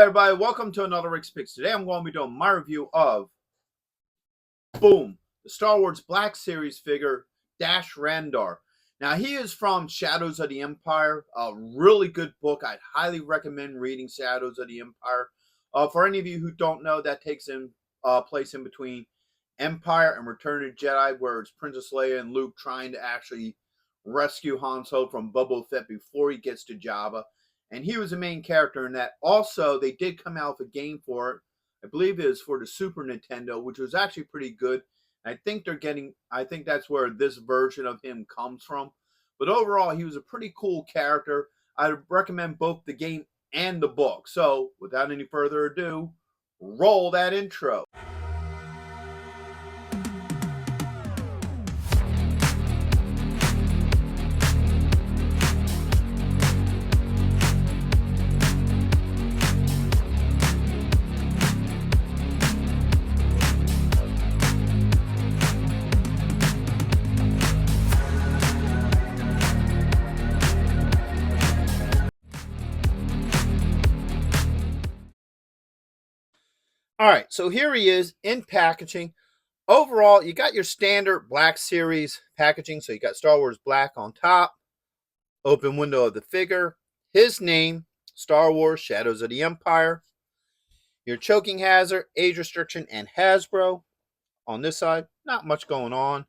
everybody, welcome to another Rick's Picks. Today I'm going to be doing my review of Boom, the Star Wars Black Series figure, Dash Rendar. Now, he is from Shadows of the Empire, a really good book. I'd highly recommend reading Shadows of the Empire. For any of you who don't know, that takes place in between Empire and Return of the Jedi, where it's Princess Leia and Luke trying to actually rescue Han Solo from Boba Fett before he gets to Jabba. And he was the main character in that. Also, they did come out with a game for it. I believe it was for the Super Nintendo, which was actually pretty good. I think that's where this version of him comes from. But overall, he was a pretty cool character. I recommend both the game and the book. So, without any further ado, roll that intro. All right, so here he is in packaging. Overall, you got your standard Black Series packaging. So you got Star Wars Black on top, open window of the figure, his name, Star Wars Shadows of the Empire, your choking hazard, age restriction, and Hasbro. On this side, not much going on. In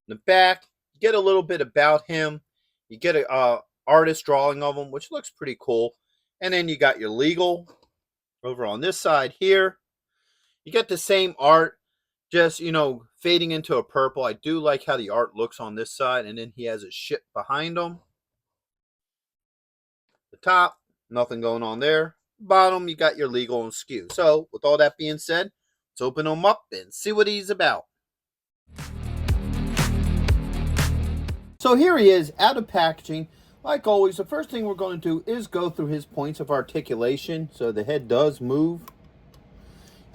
the back, you get a little bit about him. You get a artist drawing of him, which looks pretty cool. And then you got your legal over on this side here. You get the same art, just, fading into a purple. I do like how the art looks on this side. And then he has a ship behind him. The top, nothing going on there. Bottom, you got your legal and skew. So, with all that being said, let's open him up and see what he's about. So here he is, out of packaging. Like always, the first thing we're going to do is go through his points of articulation. So the head does move.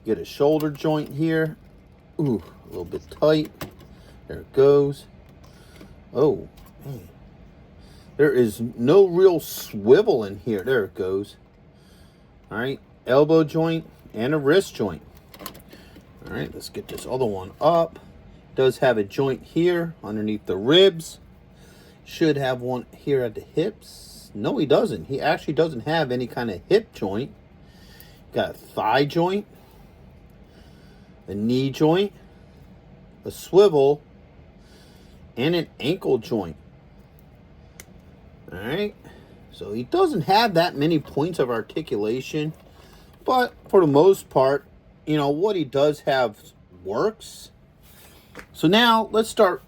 Get a shoulder joint here. Ooh, a little bit tight. There it goes. Oh, man. There is no real swivel in here. There it goes. All right, elbow joint and a wrist joint. All right, let's get this other one up. Does have a joint here underneath the ribs. Should have one here at the hips. No, he doesn't. He actually doesn't have any kind of hip joint. Got a thigh joint, a knee joint, a swivel, and an ankle joint. All right, so he doesn't have that many points of articulation, but for the most part, what he does have works. So now let's start.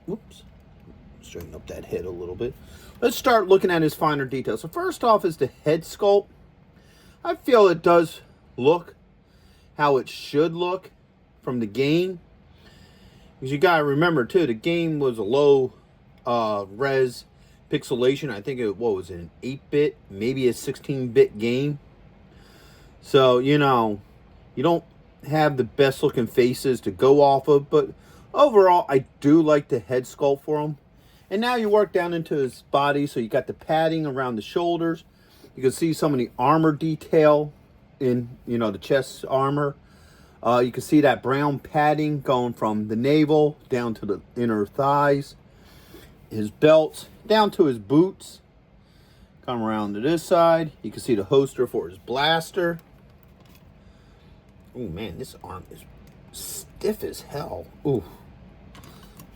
Whoops, straighten up that head a little bit. Let's start looking at his finer details. So first off is the head sculpt. I feel it does look how it should look from the game. Because you gotta remember too, the game was a low res pixelation. I think what was it, an 8-bit, maybe a 16-bit game. So, you don't have the best looking faces to go off of, but overall, I do like the head sculpt for him. And now you work down into his body, so you got the padding around the shoulders. You can see some of the armor detail in, the chest armor. You can see that brown padding going from the navel down to the inner thighs. His belts down to his boots. Come around to this side. You can see the holster for his blaster. Oh man, this arm is stiff as hell. Ooh.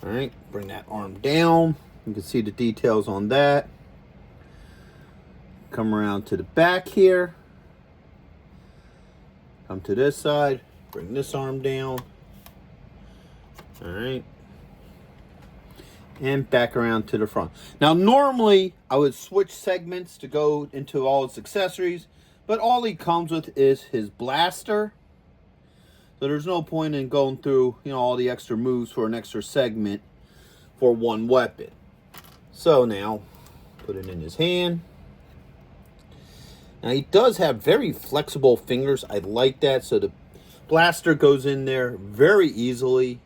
All right, bring that arm down. You can see the details on that. Come around to the back here. Come to this side. Bring this arm down. All right. And back around to the front. Now, normally, I would switch segments to go into all his accessories, but all he comes with is his blaster. So there's no point in going through, all the extra moves for an extra segment for one weapon. So now, put it in his hand. Now, he does have very flexible fingers. I like that. So the blaster goes in there very easily.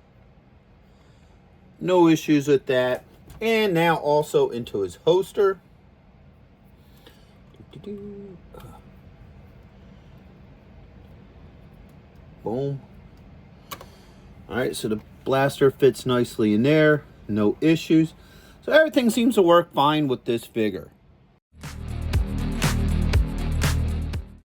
No issues with that. And now also into his holster. Boom. All right, so the blaster fits nicely in there. No issues. So everything seems to work fine with this figure.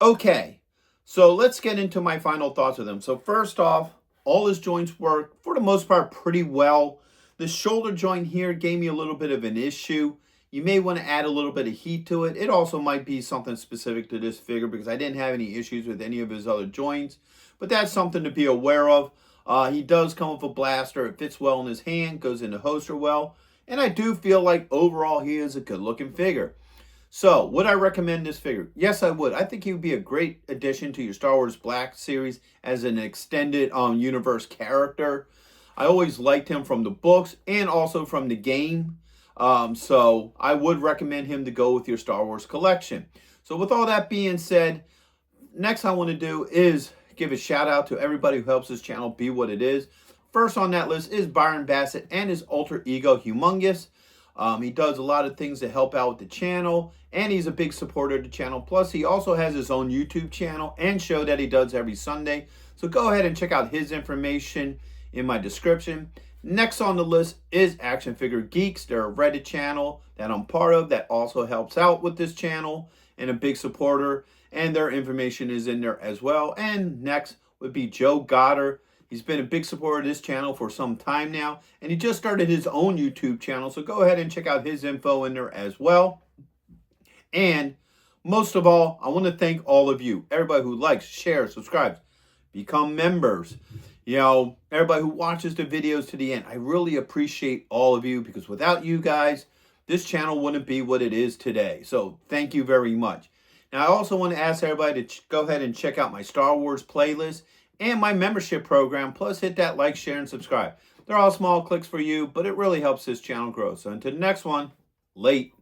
Okay, so let's get into my final thoughts of them. So first off, all his joints work, for the most part, pretty well. The shoulder joint here gave me a little bit of an issue. You may want to add a little bit of heat to it. It also might be something specific to this figure because I didn't have any issues with any of his other joints. But that's something to be aware of. He does come with a blaster. It fits well in his hand, goes in the holster well. And I do feel like overall he is a good looking figure. So, would I recommend this figure? Yes, I would. I think he would be a great addition to your Star Wars Black series as an extended universe character. I always liked him from the books and also from the game. So, I would recommend him to go with your Star Wars collection. So, with all that being said, next I want to do is give a shout out to everybody who helps this channel be what it is. First on that list is Byron Bassett and his alter ego, Humongous. He does a lot of things to help out with the channel, and he's a big supporter of the channel. Plus, he also has his own YouTube channel and show that he does every Sunday. So go ahead and check out his information in my description. Next on the list is Action Figure Geeks. They're a Reddit channel that I'm part of that also helps out with this channel and a big supporter, and their information is in there as well. And next would be Joe Goddard. He's been a big supporter of this channel for some time now, and he just started his own YouTube channel, so go ahead and check out his info in there as well. And most of all, I want to thank all of you, everybody who likes, shares, subscribes, become members, you know, everybody who watches the videos to the end. I really appreciate all of you because without you guys, this channel wouldn't be what it is today. So thank you very much. Now, I also want to ask everybody to go ahead and check out my Star Wars playlist and my membership program, plus hit that like, share, and subscribe. They're all small clicks for you, but it really helps this channel grow. So until the next one, late.